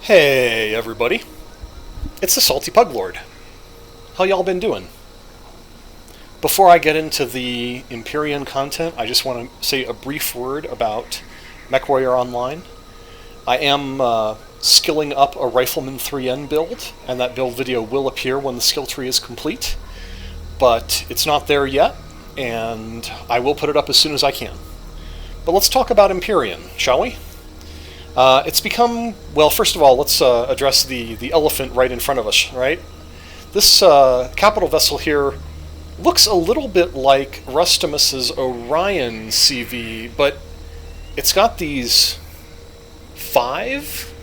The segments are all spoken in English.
Hey everybody, it's the Salty Pug Lord. How y'all been doing? Before I get into the Empyrion content, I just want to say a brief word about MechWarrior Online. I am skilling up a Rifleman 3N build, and that build video will appear when the skill tree is complete, but it's not there yet, and I will put it up as soon as I can. But let's talk about Empyrion, shall we? It's become, well, first of all, let's address the elephant right in front of us, right? This capital vessel here looks a little bit like Rustimus's Orion CV, but it's got these 5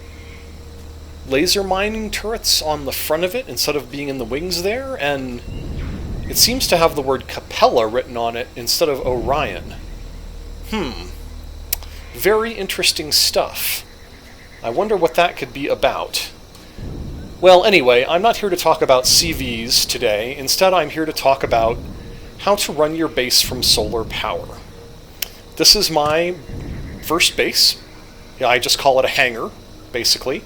laser mining turrets on the front of it instead of being in the wings there, and it seems to have the word Capella written on it instead of Orion. Very interesting stuff. I wonder what that could be about. Well, anyway, I'm not here to talk about CVs today. Instead, I'm here to talk about how to run your base from solar power. This is my first base. Yeah, I just call it a hangar, basically.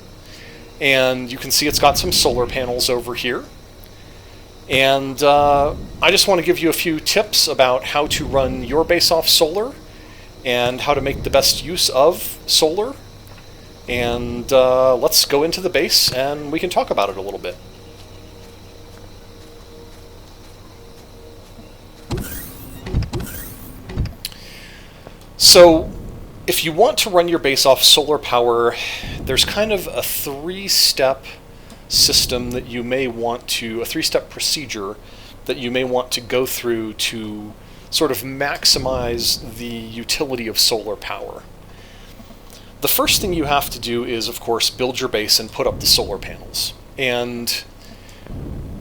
And you can see it's got some solar panels over here. And I just want to give you a few tips about how to run your base off solar and how to make the best use of solar. And let's go into the base and we can talk about it a little bit. So, if you want to run your base off solar power, there's kind of a 3-step system that you may want to, a 3-step procedure that you may want to go through to sort of maximize the utility of solar power. The first thing you have to do is, of course, build your base and put up the solar panels. And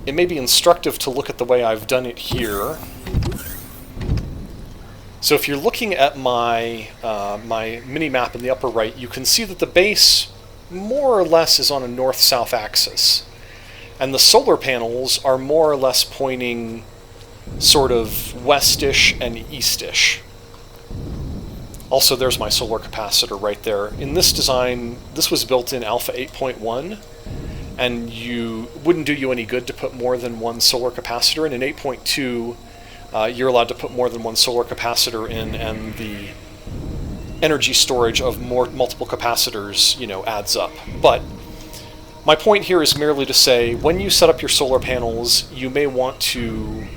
it may be instructive to look at the way I've done it here. So if you're looking at my mini-map in the upper right, you can see that the base more or less is on a north-south axis. And the solar panels are more or less pointing sort of westish and eastish. Also, there's my solar capacitor right there. In this design, this was built in Alpha 8.1, and you wouldn't do you any good to put more than one solar capacitor in. In 8.2, you're allowed to put more than one solar capacitor in, and the energy storage of multiple capacitors, adds up. But my point here is merely to say, when you set up your solar panels, you may want to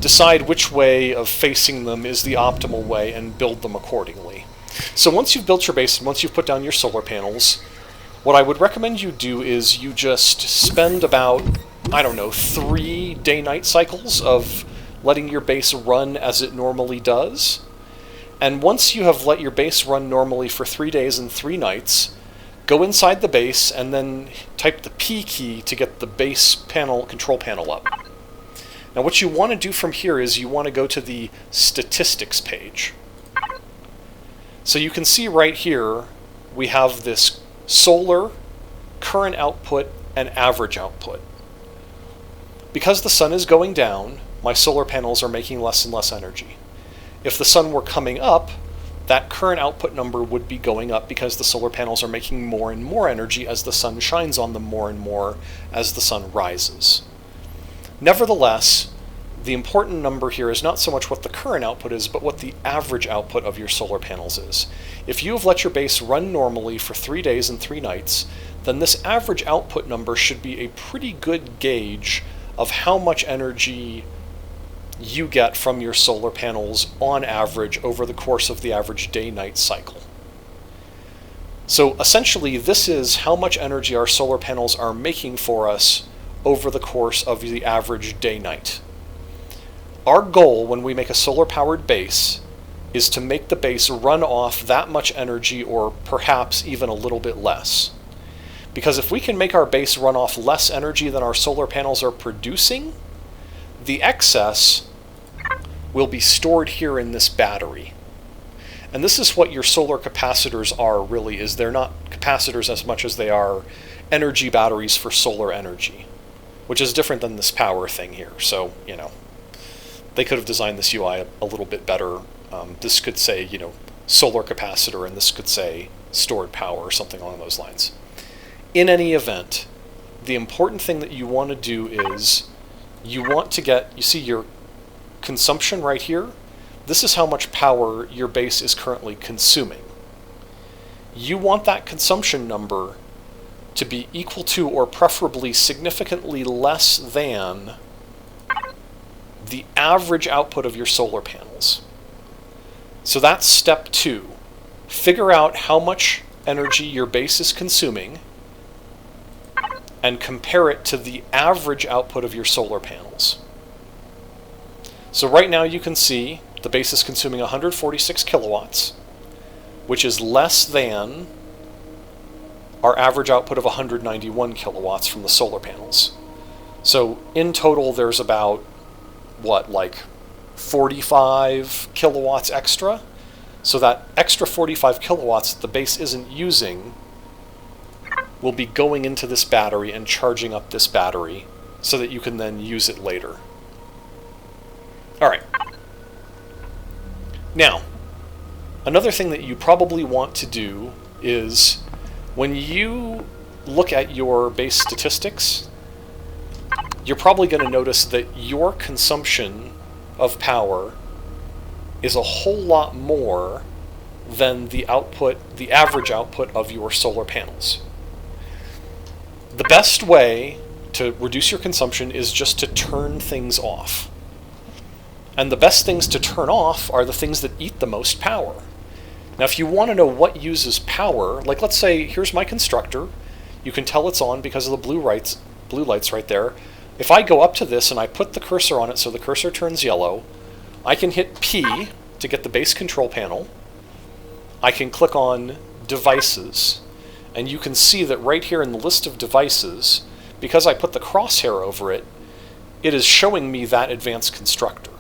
decide which way of facing them is the optimal way and build them accordingly. So once you've built your base and once you've put down your solar panels, what I would recommend you do is you just spend about, 3 day-night cycles of letting your base run as it normally does. And once you have let your base run normally for 3 days and 3 nights, go inside the base and then type the P key to get the base control panel up. Now what you want to do from here is you want to go to the statistics page. So you can see right here we have this solar, current output, and average output. Because the sun is going down, my solar panels are making less and less energy. If the sun were coming up, that current output number would be going up because the solar panels are making more and more energy as the sun shines on them more and more as the sun rises. Nevertheless, the important number here is not so much what the current output is, but what the average output of your solar panels is. If you have let your base run normally for 3 days and 3 nights, then this average output number should be a pretty good gauge of how much energy you get from your solar panels on average over the course of the average day-night cycle. So essentially, this is how much energy our solar panels are making for us over the course of the average day-night. Our goal when we make a solar-powered base is to make the base run off that much energy or perhaps even a little bit less. Because if we can make our base run off less energy than our solar panels are producing, the excess will be stored here in this battery. And this is what your solar capacitors are really, is they're not capacitors as much as they are energy batteries for solar energy, which is different than this power thing here. So, they could have designed this UI a little bit better. This could say, solar capacitor, and this could say stored power or something along those lines. in any event, the important thing that you want to do is you want to get, you see your consumption right here? This is how much power your base is currently consuming. You want that consumption number to be equal to or preferably significantly less than the average output of your solar panels. So that's step 2. Figure out how much energy your base is consuming and compare it to the average output of your solar panels. So right now you can see the base is consuming 146 kilowatts, which is less than our average output of 191 kilowatts from the solar panels. So in total there's about, what, like 45 kilowatts extra? So that extra 45 kilowatts that the base isn't using will be going into this battery and charging up this battery so that you can then use it later. Alright. Now, another thing that you probably want to do is when you look at your base statistics, you're probably going to notice that your consumption of power is a whole lot more than the average output of your solar panels. The best way to reduce your consumption is just to turn things off. And the best things to turn off are the things that eat the most power. Now, if you want to know what uses power, like let's say, here's my constructor. You can tell it's on because of the blue lights right there. If I go up to this and I put the cursor on it so the cursor turns yellow, I can hit P to get the base control panel. I can click on Devices, and you can see that right here in the list of devices, because I put the crosshair over it, it is showing me that advanced constructor.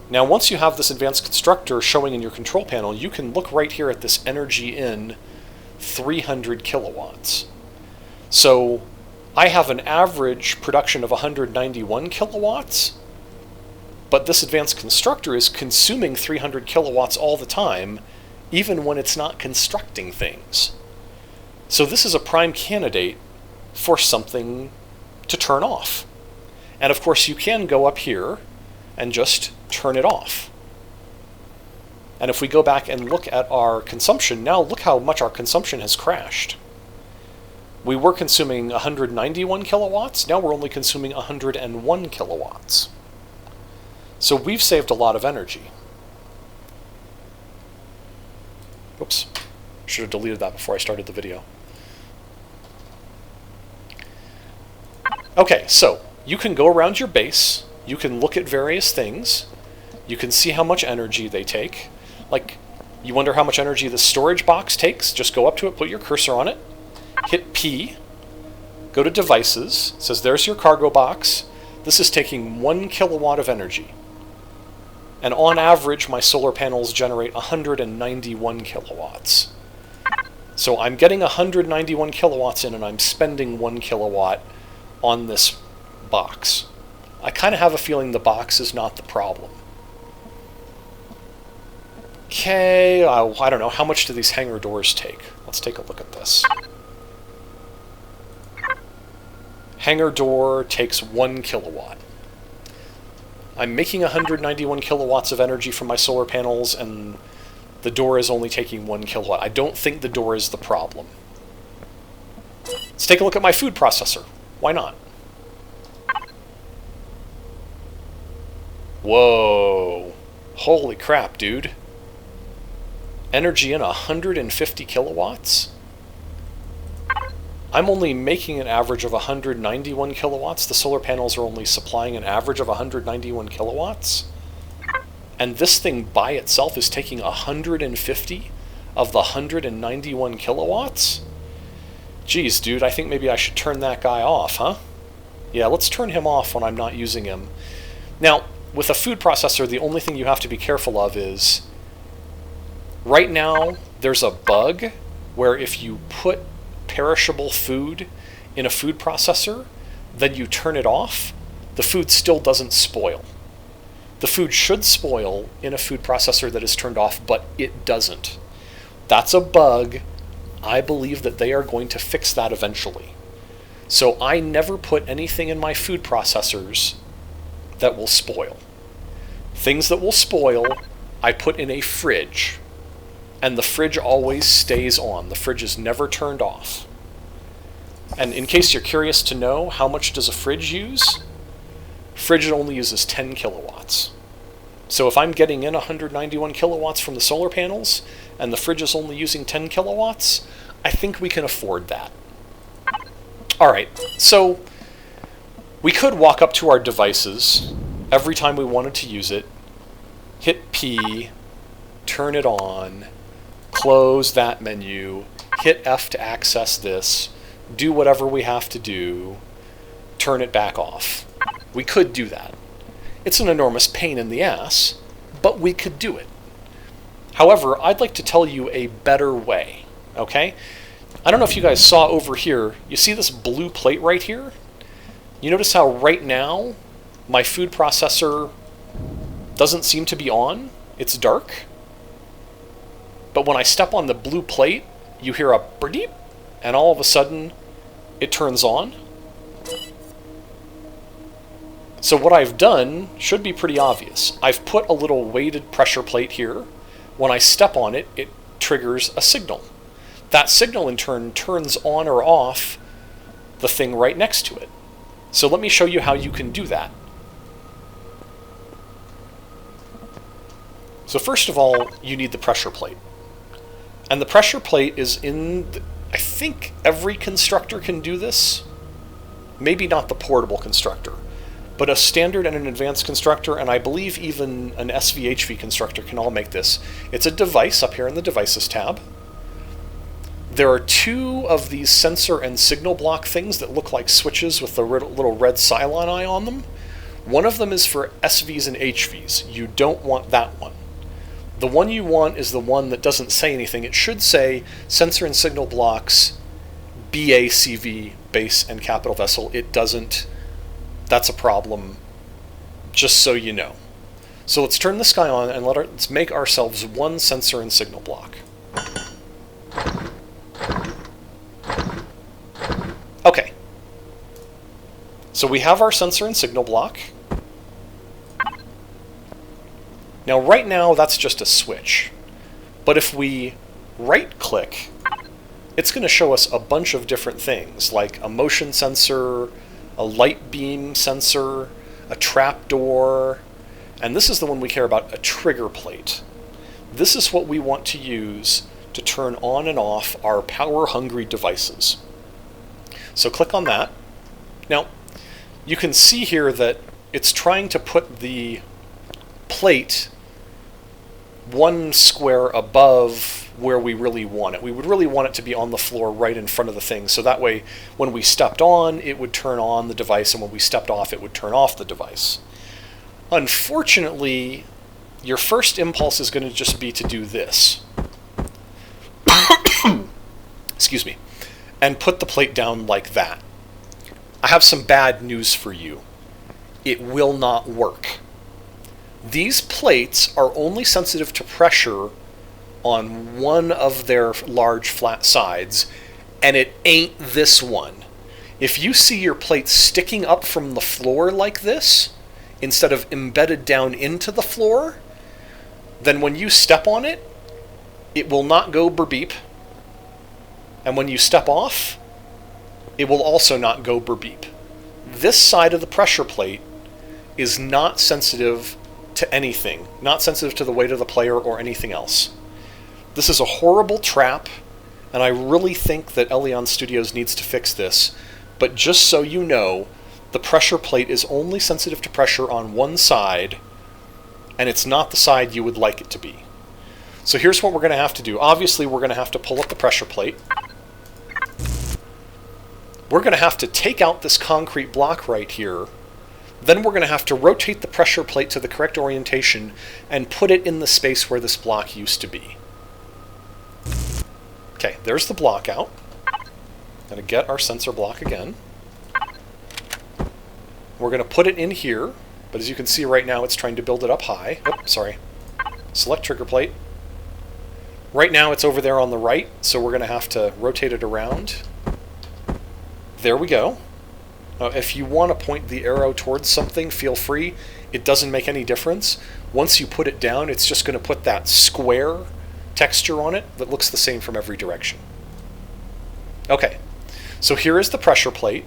Now, once you have this advanced constructor showing in your control panel, you can look right here at this energy in 300 kilowatts. So I have an average production of 191 kilowatts, but this advanced constructor is consuming 300 kilowatts all the time, even when it's not constructing things. So this is a prime candidate for something to turn off. And of course you can go up here and just turn it off. And if we go back and look at our consumption, now look how much our consumption has crashed. We were consuming 191 kilowatts, now we're only consuming 101 kilowatts. So we've saved a lot of energy. Oops, should have deleted that before I started the video. Okay, so you can go around your base, you can look at various things, you can see how much energy they take. Like, you wonder how much energy the storage box takes? Just go up to it, put your cursor on it, hit P, go to Devices, it says there's your cargo box. This is taking 1 kilowatt of energy. And on average, my solar panels generate 191 kilowatts. So I'm getting 191 kilowatts in, and I'm spending 1 kilowatt on this box. I kind of have a feeling the box is not the problem. Okay, I don't know, how much do these hangar doors take? Let's take a look at this. Hangar door takes 1 kilowatt. I'm making 191 kilowatts of energy from my solar panels, and the door is only taking 1 kilowatt. I don't think the door is the problem. Let's take a look at my food processor. Why not? Whoa. Holy crap, dude. Energy in 150 kilowatts? I'm only making an average of 191 kilowatts. The solar panels are only supplying an average of 191 kilowatts. And this thing by itself is taking 150 of the 191 kilowatts? Geez, dude, I think maybe I should turn that guy off, huh? Yeah, let's turn him off when I'm not using him. Now, with a food processor, the only thing you have to be careful of is, right now, there's a bug where if you put perishable food in a food processor, then you turn it off, the food still doesn't spoil. The food should spoil in a food processor that is turned off, but it doesn't. That's a bug. I believe that they are going to fix that eventually. So I never put anything in my food processors that will spoil. Things that will spoil, I put in a fridge. And the fridge always stays on. The fridge is never turned off. And in case you're curious to know, how much does a fridge use? Fridge only uses 10 kilowatts. So if I'm getting in 191 kilowatts from the solar panels, and the fridge is only using 10 kilowatts, I think we can afford that. Alright, so we could walk up to our devices every time we wanted to use it, hit P, turn it on, close that menu, hit F to access this, do whatever we have to do, turn it back off. We could do that. It's an enormous pain in the ass, but we could do it. However, I'd like to tell you a better way, okay? I don't know if you guys saw over here, you see this blue plate right here? You notice how right now my food processor doesn't seem to be on? It's dark. But when I step on the blue plate, you hear a beep, and all of a sudden it turns on. So what I've done should be pretty obvious. I've put a little weighted pressure plate here. When I step on it, it triggers a signal. That signal in turn turns on or off the thing right next to it. So let me show you how you can do that. So first of all, you need the pressure plate. And the pressure plate is in, I think every constructor can do this. Maybe not the portable constructor, but a standard and an advanced constructor, and I believe even an SVHV constructor can all make this. It's a device up here in the Devices tab. There are two of these sensor and signal block things that look like switches with the little red Cylon eye on them. One of them is for SVs and HVs. You don't want that one. The one you want is the one that doesn't say anything. It should say sensor and signal blocks, BACV, base and capital vessel. It doesn't. That's a problem, just so you know. So let's turn this guy on and let's make ourselves one sensor and signal block. Okay. So we have our sensor and signal block. Now right now that's just a switch. But if we right-click, it's going to show us a bunch of different things, like a motion sensor, a light beam sensor, a trap door, and this is the one we care about, a trigger plate. This is what we want to use to turn on and off our power-hungry devices. So click on that. Now, you can see here that it's trying to put the plate one square above where we really want it. We would really want it to be on the floor right in front of the thing, so that way when we stepped on, it would turn on the device, and when we stepped off, it would turn off the device. Unfortunately, your first impulse is going to just be to do this. Excuse me. And put the plate down like that. I have some bad news for you. It will not work. These plates are only sensitive to pressure on one of their large flat sides, and it ain't this one. If you see your plate sticking up from the floor like this, instead of embedded down into the floor, then when you step on it, it will not go beep. And when you step off, it will also not go beep. This side of the pressure plate is not sensitive to anything, not sensitive to the weight of the player or anything else. This is a horrible trap, and I really think that Elion Studios needs to fix this, but just so you know, the pressure plate is only sensitive to pressure on one side, and it's not the side you would like it to be. So here's what we're going to have to do. Obviously, we're going to have to pull up the pressure plate. We're going to have to take out this concrete block right here. Then we're going to have to rotate the pressure plate to the correct orientation and put it in the space where this block used to be. Okay, there's the block out. Going to get our sensor block again. We're going to put it in here, but as you can see right now, it's trying to build it up high. Oops, sorry. Select trigger plate. Right now it's over there on the right, so we're going to have to rotate it around. There we go. If you want to point the arrow towards something, feel free. It doesn't make any difference. Once you put it down, it's just going to put that square texture on it that looks the same from every direction. Okay, so here is the pressure plate,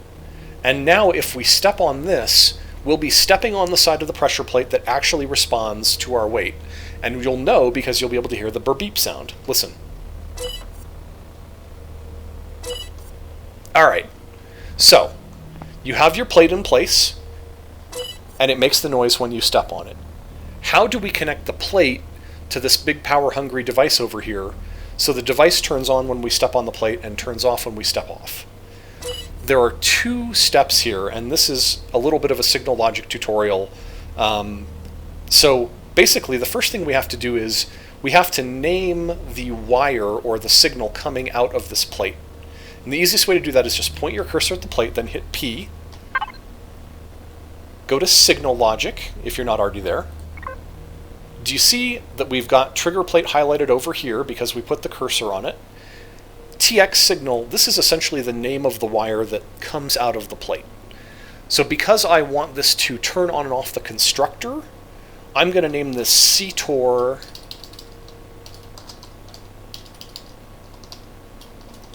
and now if we step on this, we'll be stepping on the side of the pressure plate that actually responds to our weight. And you'll know because you'll be able to hear the burr-beep sound. Listen. Alright, so you have your plate in place, and it makes the noise when you step on it. How do we connect the plate to this big power-hungry device over here so the device turns on when we step on the plate and turns off when we step off? There are two steps here, and this is a little bit of a signal logic tutorial. So basically, the first thing we have to do is we have to name the wire or the signal coming out of this plate. And the easiest way to do that is just point your cursor at the plate, then hit P. Go to signal logic, if you're not already there. Do you see that we've got trigger plate highlighted over here because we put the cursor on it? TX signal, this is essentially the name of the wire that comes out of the plate. So because I want this to turn on and off the constructor, I'm going to name this CTOR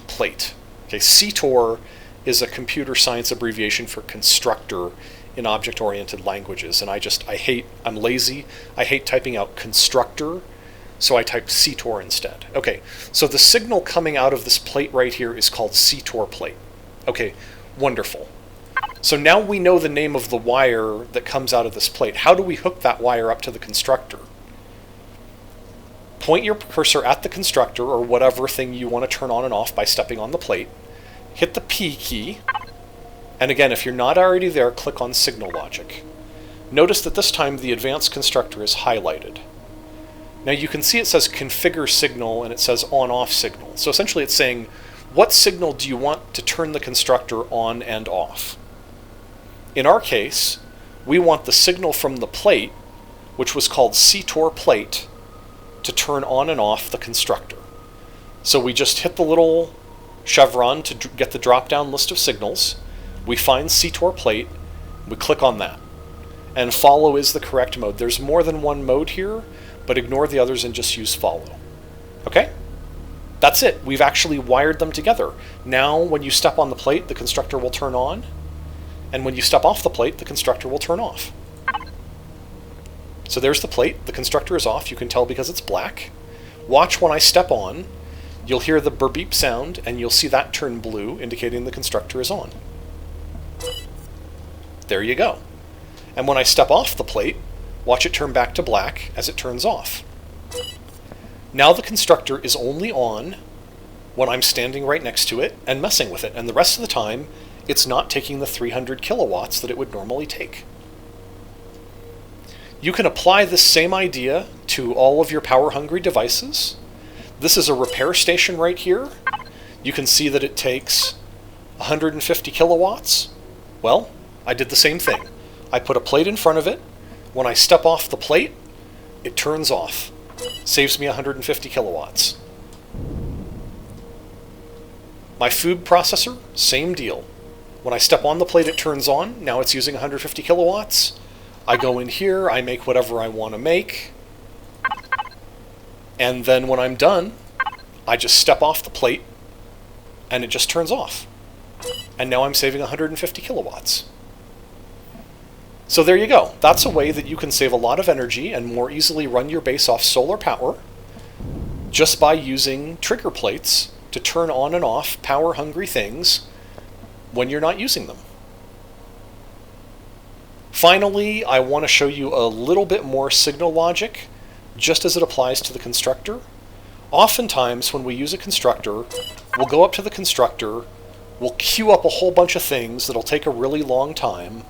plate. Okay, CTOR is a computer science abbreviation for constructor in object-oriented languages, and I'm lazy, I hate typing out constructor, so I typed CTOR instead. Okay, so the signal coming out of this plate right here is called CTOR plate. Okay, wonderful. So now we know the name of the wire that comes out of this plate. How do we hook that wire up to the constructor? Point your cursor at the constructor or whatever thing you want to turn on and off by stepping on the plate. Hit the P key. And again, if you're not already there, click on signal logic. Notice that this time the advanced constructor is highlighted. Now you can see it says configure signal and it says on-off signal. So essentially it's saying, what signal do you want to turn the constructor on and off? In our case, we want the signal from the plate, which was called CTOR plate, to turn on and off the constructor. So we just hit the little chevron to get the drop-down list of signals. We find CTOR plate, we click on that. And follow is the correct mode. There's more than one mode here, but ignore the others and just use follow. Okay? That's it. We've actually wired them together. Now, when you step on the plate, the constructor will turn on. And when you step off the plate, the constructor will turn off. So there's the plate. The constructor is off. You can tell because it's black. Watch when I step on. You'll hear the burr-beep sound, and you'll see that turn blue, indicating the constructor is on. There you go. And when I step off the plate, watch it turn back to black as it turns off. Now the constructor is only on when I'm standing right next to it and messing with it, and the rest of the time, it's not taking the 300 kilowatts that it would normally take. You can apply this same idea to all of your power-hungry devices. This is a repair station right here. You can see that it takes 150 kilowatts. Well, I did the same thing. I put a plate in front of it. When I step off the plate, it turns off. Saves me 150 kilowatts. My food processor, same deal. When I step on the plate, it turns on. Now it's using 150 kilowatts. I go in here, I make whatever I want to make. And then when I'm done, I just step off the plate, and it just turns off. And now I'm saving 150 kilowatts. So there you go. That's a way that you can save a lot of energy and more easily run your base off solar power just by using trigger plates to turn on and off power-hungry things when you're not using them. Finally, I want to show you a little bit more signal logic, just as it applies to the constructor. Oftentimes, when we use a constructor, we'll go up to the constructor, we'll queue up a whole bunch of things that'll take a really long time,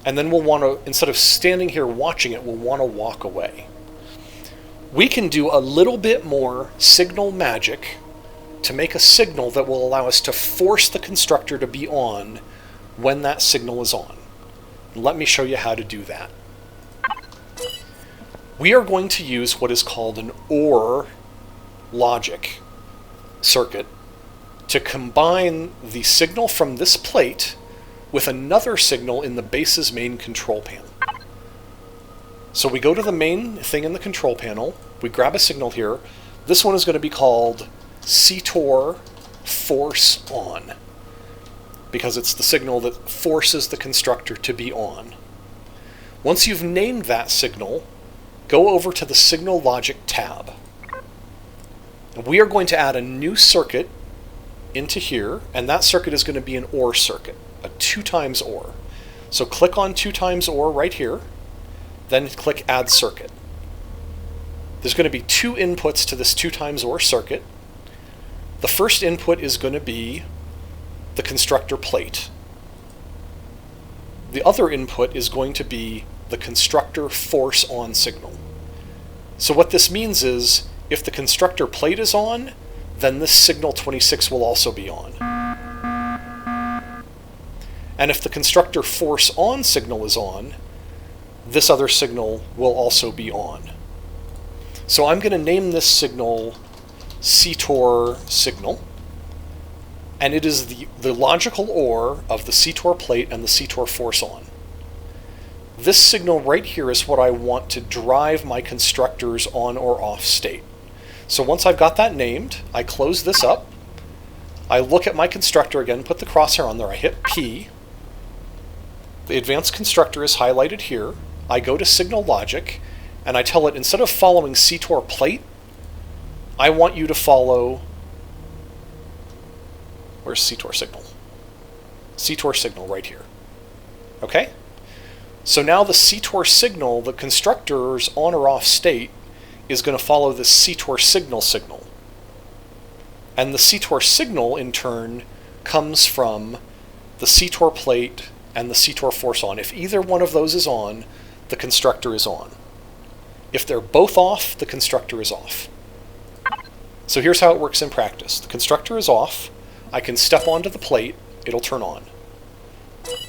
and then we'll want to, instead of standing here watching it, we'll want to walk away. We can do a little bit more signal magic to make a signal that will allow us to force the constructor to be on when that signal is on. Let me show you how to do that. We are going to use what is called an OR logic circuit to combine the signal from this plate with another signal in the base's main control panel. So we go to the main thing in the control panel, we grab a signal here. This one is going to be called CTOR force on, because it's the signal that forces the constructor to be on. Once you've named that signal, go over to the Signal Logic tab. We are going to add a new circuit into here, and that circuit is going to be an OR circuit, a 2 times OR. So click on 2 times OR right here, then click Add Circuit. There's going to be 2 inputs to this 2 times OR circuit. The first input is going to be the constructor plate. The other input is going to be the constructor force on signal. So what this means is, if the constructor plate is on, then this signal 26 will also be on. And if the constructor force on signal is on, this other signal will also be on. So I'm going to name this signal CTOR signal, and it is the logical OR of the CTOR plate and the CTOR force on. This signal right here is what I want to drive my constructor's on or off state. So once I've got that named, I close this up, I look at my constructor again, put the crosshair on there, I hit P, the advanced constructor is highlighted here, I go to Signal Logic, and I tell it, instead of following CTOR plate, I want you to follow, where's CTOR signal? CTOR signal right here. Okay? So now the CTOR signal, the constructor's on or off state, is going to follow the CTOR signal. And the CTOR signal, in turn, comes from the CTOR plate and the CTOR force on. If either one of those is on, the constructor is on. If they're both off, the constructor is off. So here's how it works in practice. The constructor is off. I can step onto the plate, it'll turn on.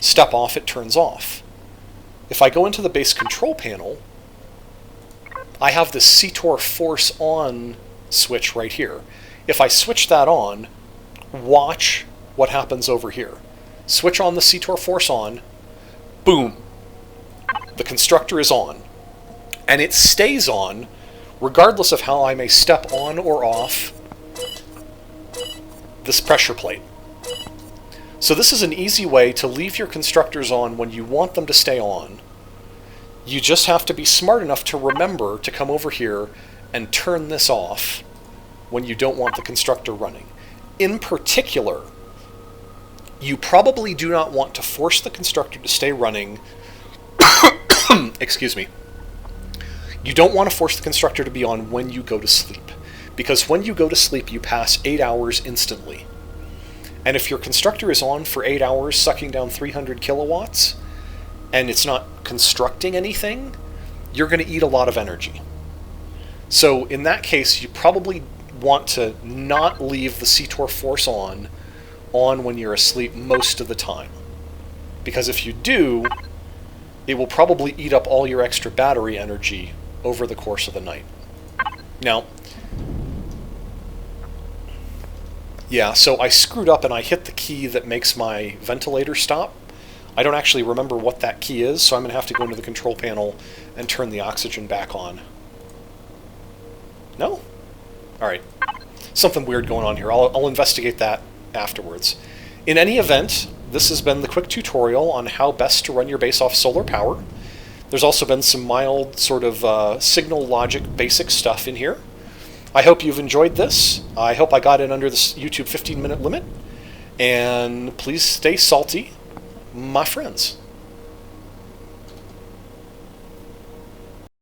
Step off, it turns off. If I go into the base control panel, I have the CTOR force on switch right here. If I switch that on, watch what happens over here. Switch on the CTOR force on, boom, the constructor is on. And it stays on regardless of how I may step on or off this pressure plate. So this is an easy way to leave your constructors on when you want them to stay on. You just have to be smart enough to remember to come over here and turn this off when you don't want the constructor running. In particular, you probably do not want to force the constructor to stay running. Excuse me. You don't want to force the constructor to be on when you go to sleep, because when you go to sleep, you pass 8 hours instantly. And if your constructor is on for 8 hours, sucking down 300 kilowatts, and it's not constructing anything, you're going to eat a lot of energy. So in that case, you probably want to not leave the CTOR force on when you're asleep most of the time. Because if you do, it will probably eat up all your extra battery energy over the course of the night. Now, yeah, so I screwed up and I hit the key that makes my ventilator stop. I don't actually remember what that key is, so I'm going to have to go into the control panel and turn the oxygen back on. No? Alright. Something weird going on here. I'll investigate that afterwards. In any event, this has been the quick tutorial on how best to run your base off solar power. There's also been some mild sort of signal logic basic stuff in here. I hope you've enjoyed this. I hope I got in under this YouTube 15-minute limit. And please stay salty, my friends.